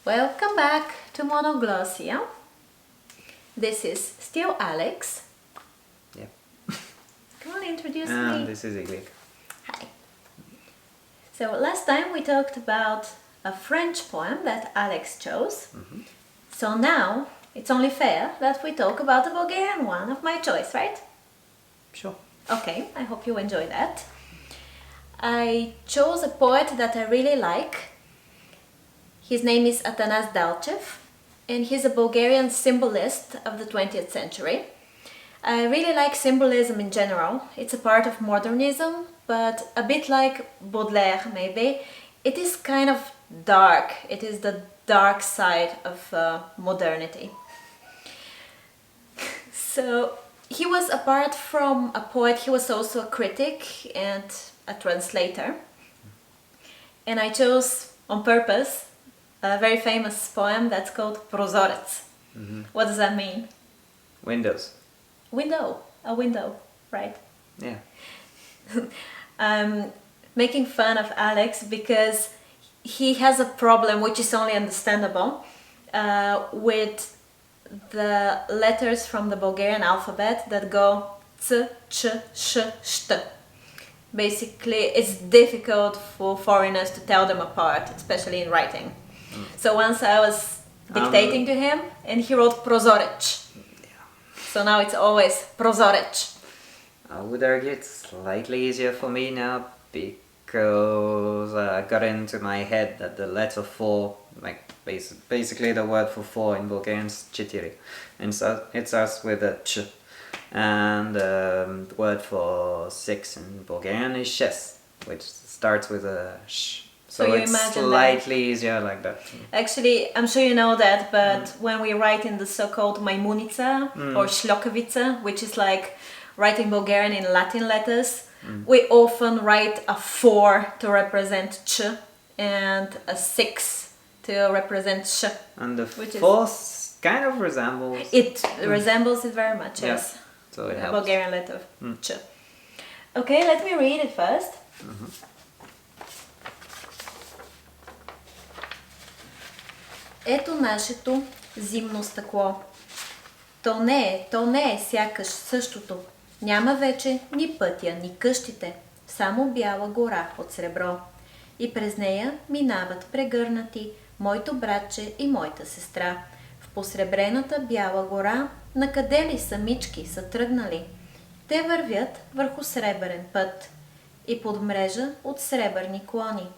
Welcome back to Monoglossia. This is still Alex. Yep. Come on, introduce And me. this is Iglik. Hi. So last time we talked about a French poem that Alex chose. So now it's only fair that we talk about the Bulgarian one of my choice, right? Sure. Okay, I hope you enjoy that. I chose a poet that I really like. His name is Atanas Dalchev, and he's a Bulgarian symbolist of the 20th century. I really like symbolism in general. It's a part of modernism, but a bit like Baudelaire maybe. It is kind of dark. It is the dark side of modernity. So he was, apart from a poet, he was also a critic and a translator. And I chose on purpose a very famous poem that's called Prozorets. What does that mean? Windows. Window, a window, right? Yeah. I'm making fun of Alex because he has a problem, which is only understandable, with the letters from the Bulgarian alphabet that go ц, ch, sh, st. Basically, it's difficult for foreigners to tell them apart, especially in writing. So once I was dictating to him, and he wrote Prozorets. So now it's always Prozorets. I would argue it's slightly easier for me now because I got into my head that the letter 4, like basically the word for 4 in Bulgarian is chitiri, and so it starts with a ch, and the word for 6 in Bulgarian is shes, which starts with a sh. So you it's imagine slightly easier like that. Actually, I'm sure you know that, but when we write in the so-called Maimunica or Shlokovica, which is like writing Bulgarian in Latin letters, we often write a 4 to represent ch and a 6 to represent sh. And the Which is- fourth kind of resembles. It resembles it very much, Yeah. yes. So it The helps. Bulgarian letter ch. Okay, let me read it first. Ето нашето зимно стъкло. То не е сякаш същото. Няма вече ни пътя, ни къщите, само бяла гора от сребро. И през нея минават прегърнати моето братче и моята сестра. В посребрената бяла гора, накъде ли самички са тръгнали? Те вървят върху сребърен път и под мрежа от сребърни клони.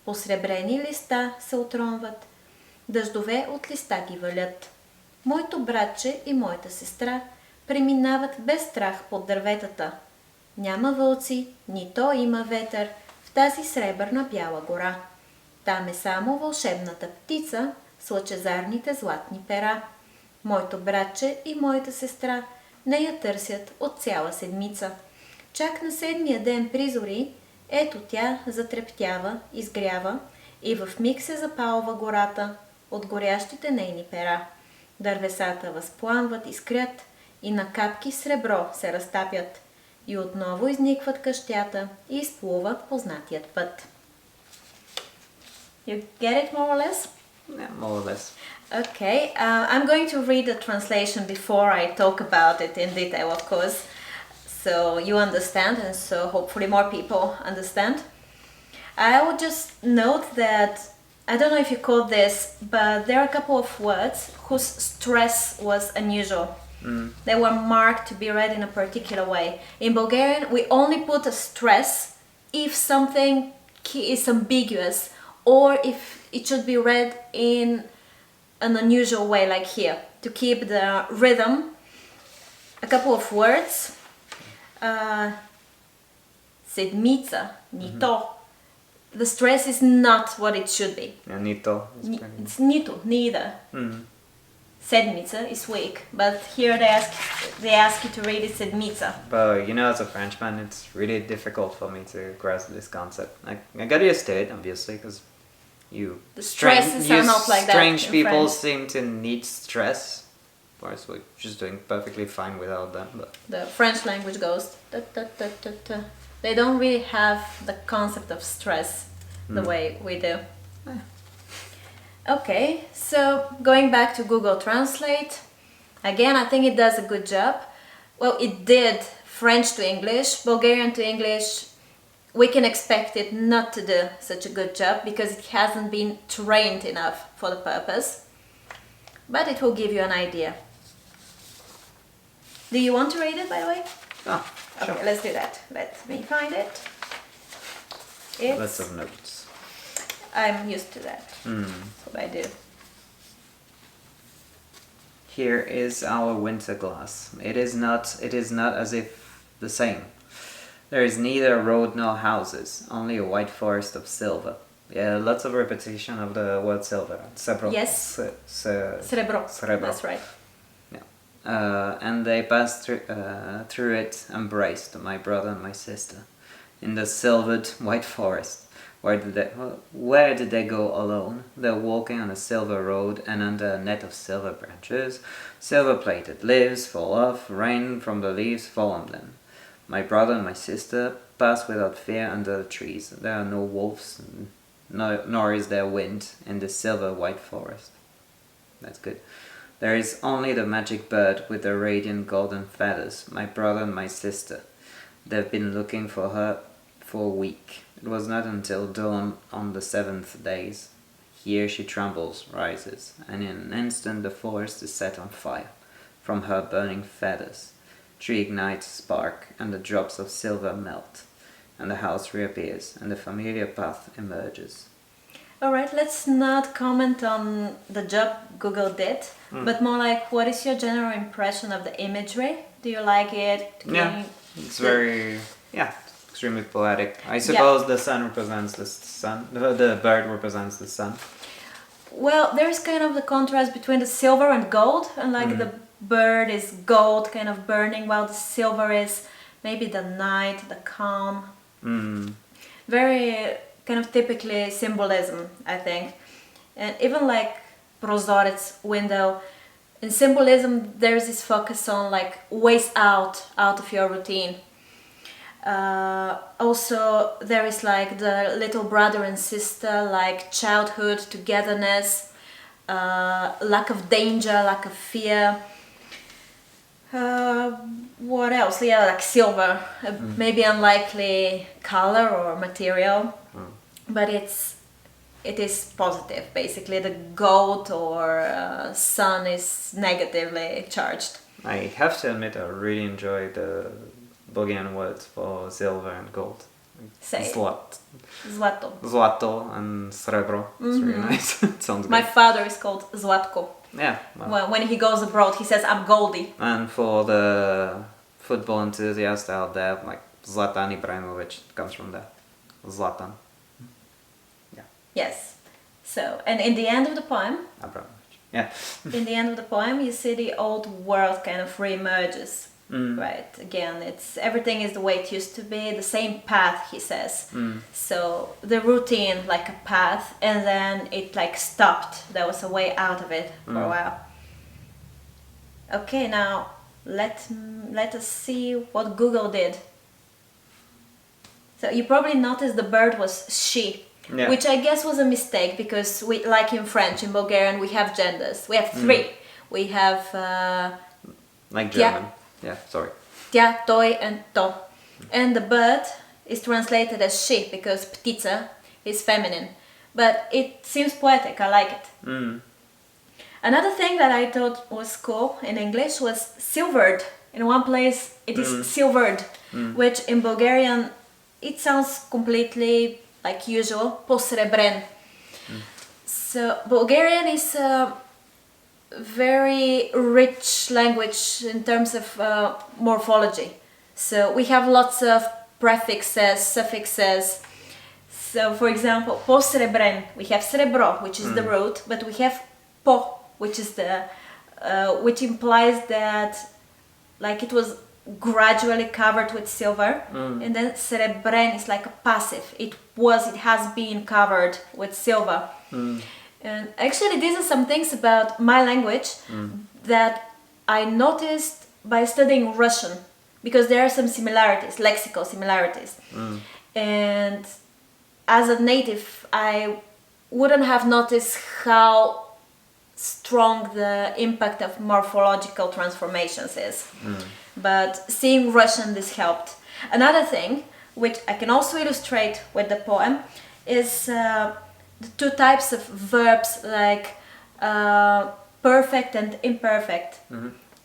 Посребрени листа се отронват, дъждове от листа ги валят. Моето братче и моята сестра преминават без страх под дърветата. Няма вълци, ни то има ветър в тази сребърна бяла гора. Там е само вълшебната птица с лъчезарните златни пера. Моето братче и моята сестра не я търсят от цяла седмица. Чак на 7-я ден призори, ето тя затрептява, изгрява и в миг се запалва гората от горящите нейни пера. Дървесата възпламват, изкрят и на капки сребро се разтапят. И отново изникват къщята и изплуват познатият път. You get it more or less? Yeah, more or less. Okay, I'm going to read the translation before I talk about it in detail, of course, so you understand and so hopefully more people understand. I would just note that, I don't know if you caught this, but there are a couple of words whose stress was unusual. They were marked to be read in a particular way. In Bulgarian, we only put a stress if something is ambiguous or if it should be read in an unusual way, like here, to keep the rhythm. A couple of words. Седмица, нито. The stress is not what it should be. Yeah, nito. It's nito, neither. Sedmica is weak, but here they ask you to read it sedmica. But you know, as a Frenchman, it's really difficult for me to grasp this concept. I got used to it, obviously, because The stresses are not like that strange in people French. seem to need stress, whereas we're just doing perfectly fine without them. But The French language goes da, da, da, da, da. They don't really have the concept of stress the way we do. Okay, so going back to Google Translate, again, I think it does a good job. Well, it did French to English, Bulgarian to English. We can expect it not to do such a good job because it hasn't been trained enough for the purpose. But it will give you an idea. Do you want to read it, by the way? Oh, sure. Okay, let's do that. Let me find it. Lots of notes. I'm used to that. That's what I do. Here is our winter glass. It is not as if the same. There is neither road nor houses, only a white forest of silver. Yeah, lots of repetition of the word silver. Srebro. Yes. Srebro. That's right. Yeah. And they passed through it, embraced, my brother and my sister, in the silvered white forest. Where did they go alone? They're walking on a silver road and under a net of silver branches. Silver-plated leaves fall off, rain from the leaves fall on them. My brother and my sister pass without fear under the trees. There are no wolves, nor is there wind in the silver-white forest. That's good. There is only the magic bird with the radiant golden feathers, my brother and my sister. They've been looking for her for a week. It was not until dawn on the 7th day. Here she trembles, rises, and in an instant the forest is set on fire. From her burning feathers, tree ignites a spark, and the drops of silver melt, and the house reappears, and the familiar path emerges. Alright, let's not comment on the job Google did, but more like, what is your general impression of the imagery? Do you like it? Yeah, it's very, extremely poetic. I suppose the sun represents the sun, the bird represents the sun. Well, there's kind of the contrast between the silver and gold, and like the bird is gold, kind of burning, while the silver is maybe the night, the calm. Very kind of typically symbolism, I think. And even like Prozorets window, in symbolism there's this focus on like ways out of your routine. Also there is like the little brother and sister, like childhood, togetherness, lack of danger, lack of fear. What else? Yeah, like silver, maybe unlikely color or material, but it is positive. Basically, the gold or sun is negatively charged. I have to admit, I really enjoy the Bulgarian words for silver and gold. Say Zlato and srebro. It's really nice. It sounds good. My father is called Zlatko. Yeah. Well, when he goes abroad, he says, "I'm Goldie." And for the football enthusiasts out there, like Zlatan Ibrahimovic comes from there. Zlatan. Yeah. Yes. So, and in the end of the poem, Abramovich. Yeah. in the end of the poem, you see the old world kind of re-emerges. Right, again, it's everything is the way it used to be, the same path, he says. So the routine, like a path, and then it like stopped. There was a way out of it for a while. Okay, now let us see what Google did. So you probably noticed the bird was she, which I guess was a mistake because we, like in French, in Bulgarian, we have genders. We have three. We have like German. Yeah, sorry. Tja, toi, and to. And the bird is translated as she because ptica is feminine. But it seems poetic, I like it. Another thing that I thought was cool in English was silvered. In one place it is silvered, which in Bulgarian it sounds completely like usual, posrebren. So Bulgarian is very rich language in terms of morphology. So we have lots of prefixes, suffixes. So for example, po srebren, we have srebro, which is the root, but we have po, which is the which implies that like it was gradually covered with silver, and then srebren is like a passive. It has been covered with silver. And actually these are some things about my language that I noticed by studying Russian, because there are some similarities, lexical similarities. And as a native, I wouldn't have noticed how strong the impact of morphological transformations is. But seeing Russian, this helped. Another thing, which I can also illustrate with the poem, is the two types of verbs, like perfect and imperfect.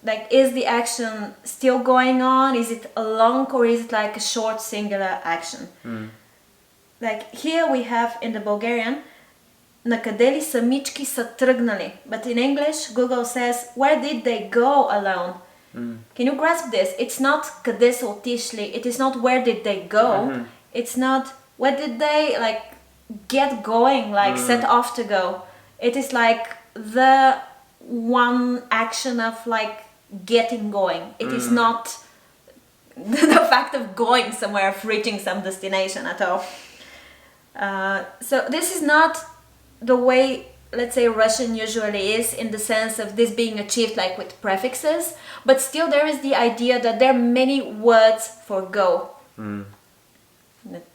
Like, is the action still going on? Is it a long, or is it like a short singular action? Like here we have in the Bulgarian, на къде ли самички са тръгнали? But in English, Google says, where did they go alone? Can you grasp this? It's not къде са отишли. It is not where did they go. It's not where did they like get going, like set off to go. It is like the one action of like getting going. It is not the fact of going somewhere, of reaching some destination at all. So this is not the way, let's say, Russian usually is, in the sense of this being achieved like with prefixes, but still there is the idea that there are many words for go.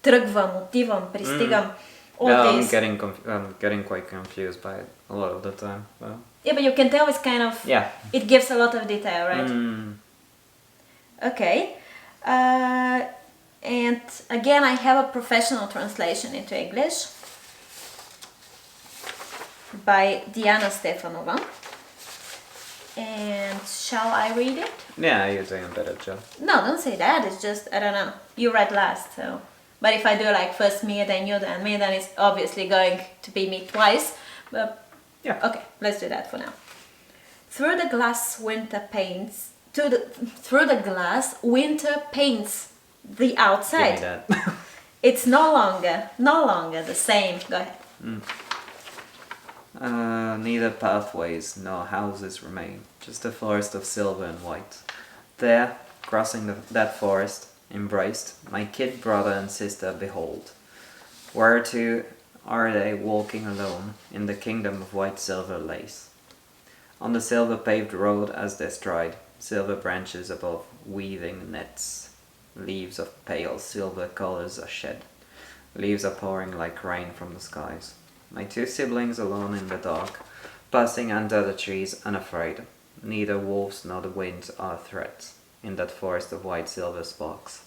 Тръгвам, отивам, пристигам. I'm getting quite confused by it a lot of the time. Well. Yeah, but you can tell it's kind of, it gives a lot of detail, right? Okay. And again, I have a professional translation into English by Diana Stefanova. And shall I read it? Yeah, you're doing a better job. No, don't say that. It's just, I don't know. You read last, so. But if I do like first me, then you, then me, then it's obviously going to be me twice. But yeah. Okay, let's do that for now. Through the glass, winter paints. Through the glass, winter paints the outside. Give me that. It's no longer the same. Go ahead. Neither pathways nor houses remain, just a forest of silver and white. There, crossing that forest, embraced, my kid brother and sister behold. Whereto are they walking alone in the kingdom of white silver lace? On the silver paved road as they stride, silver branches above weaving nets. Leaves of pale silver colors are shed. Leaves are pouring like rain from the skies. My two siblings alone in the dark, passing under the trees unafraid. Neither wolves nor the wind are threats in that forest of white silver sparks.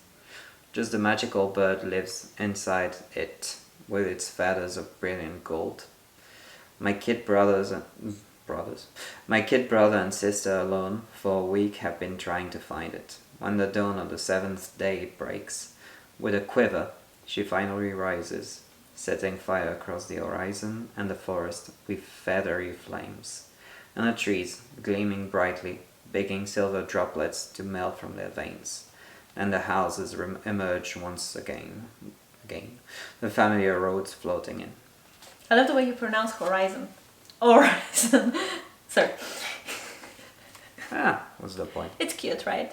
Just the magical bird lives inside it, with its feathers of brilliant gold. My kid brother and sister alone for a week have been trying to find it. When the dawn of the seventh day breaks, with a quiver, she finally rises, setting fire across the horizon and the forest with feathery flames, and the trees gleaming brightly, begging silver droplets to melt from their veins, and the houses emerge once again, the familiar roads floating in. I love the way you pronounce horizon. Horizon. Sorry. What's the point? It's cute, right?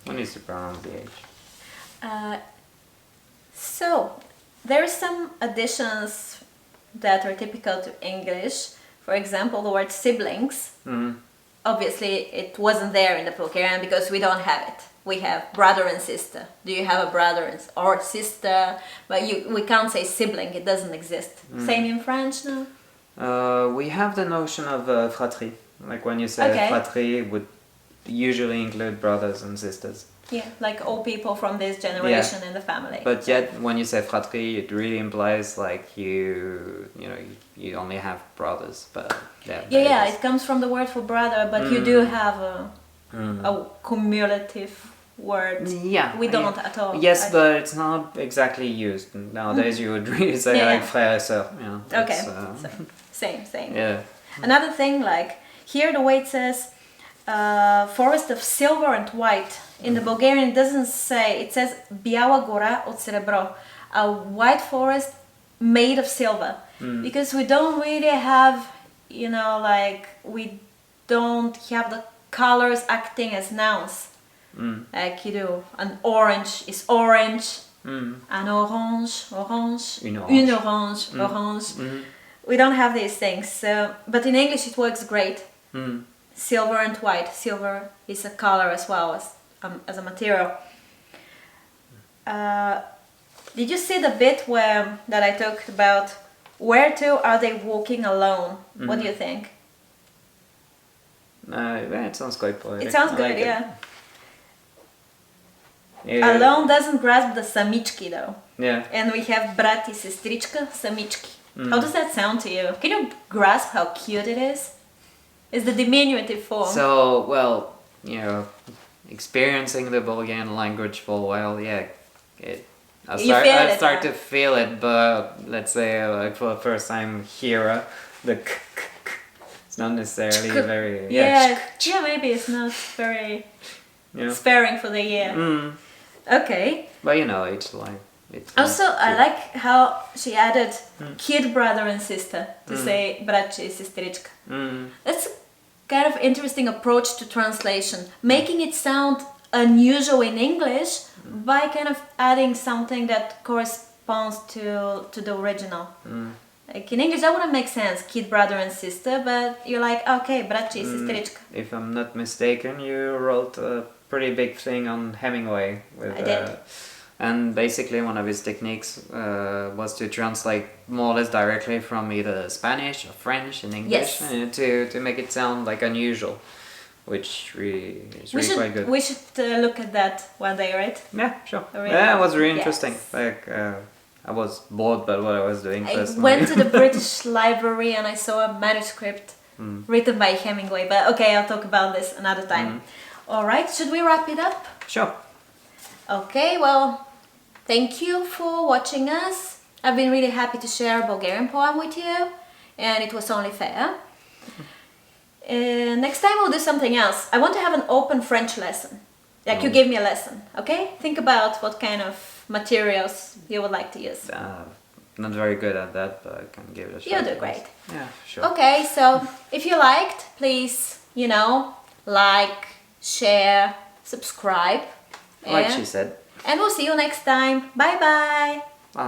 One needs to pronounce the H. So, there are some additions that are typical to English. For example, the word siblings. Obviously, it wasn't there in the Bulgarian because we don't have it. We have brother and sister. Do you have a brother or sister? But we can't say sibling. It doesn't exist. Same in French, no? We have the notion of fratrie. Like when you say fratrie, it would usually include brothers and sisters. Yeah, like all people from this generation in the family. But yet, when you say fratrie, it really implies like you only have brothers. But yeah, it comes from the word for brother, but you do have a cumulative word. Yeah, we don't at all. Yes, but it's not exactly used nowadays. You would really say like frère et sœur. Okay, so, same. Yeah. Another thing, like here, the way it says forest of silver and white. In the Bulgarian, it doesn't say. It says Biała gora od srebro, a white forest made of silver, because we don't really have, we don't have the colors acting as nouns. Like you do, an orange is orange, an orange, une orange. We don't have these things, but in English it works great. Silver and white. Silver is a color as well as a material. Did you see the bit that I talked about Where to are they walking alone? What do you think? Yeah, it sounds quite poetic. It sounds I good, like it. yeah. Yeah. Alone doesn't grasp the samički though. Yeah. And we have brat и сестричка, samički. How does that sound to you? Can you grasp how cute it is? It's the diminutive form. So, well, experiencing the Bulgarian language for a while, yeah, I start to feel it, but let's say like for the first time here, the it's not necessarily very yeah, maybe it's not very sparing for the ear. Okay. But it's like also I like how she added kid brother and sister to say bratče и сестричка. That's a kind of interesting approach to translation, making it sound unusual in English by kind of adding something that corresponds to the original. Like in English that wouldn't make sense, kid brother and sister, but you're like, okay, bratče и сестричка. If I'm not mistaken, you wrote a pretty big thing on Hemingway with I did. and basically one of his techniques was to translate more or less directly from either Spanish or French in English to make it sound like unusual, which is really quite good. We should look at that one day, right? Yeah, sure. Really? Yeah, it was really interesting. Yes. Like I was bored by what I was doing. I personally. went to the British Library and I saw a manuscript written by Hemingway, but okay, I'll talk about this another time. All right, should we wrap it up? Sure. Okay, well, thank you for watching us. I've been really happy to share a Bulgarian poem with you, and it was only fair. Next time we'll do something else. I want to have an open French lesson. Like you give me a lesson, okay? Think about what kind of materials you would like to use. Not very good at that, but I can give it a shot. You'll do great. Yeah, sure. Okay, so if you liked, please, like, share, subscribe. Like she said. And we'll see you next time. Bye bye.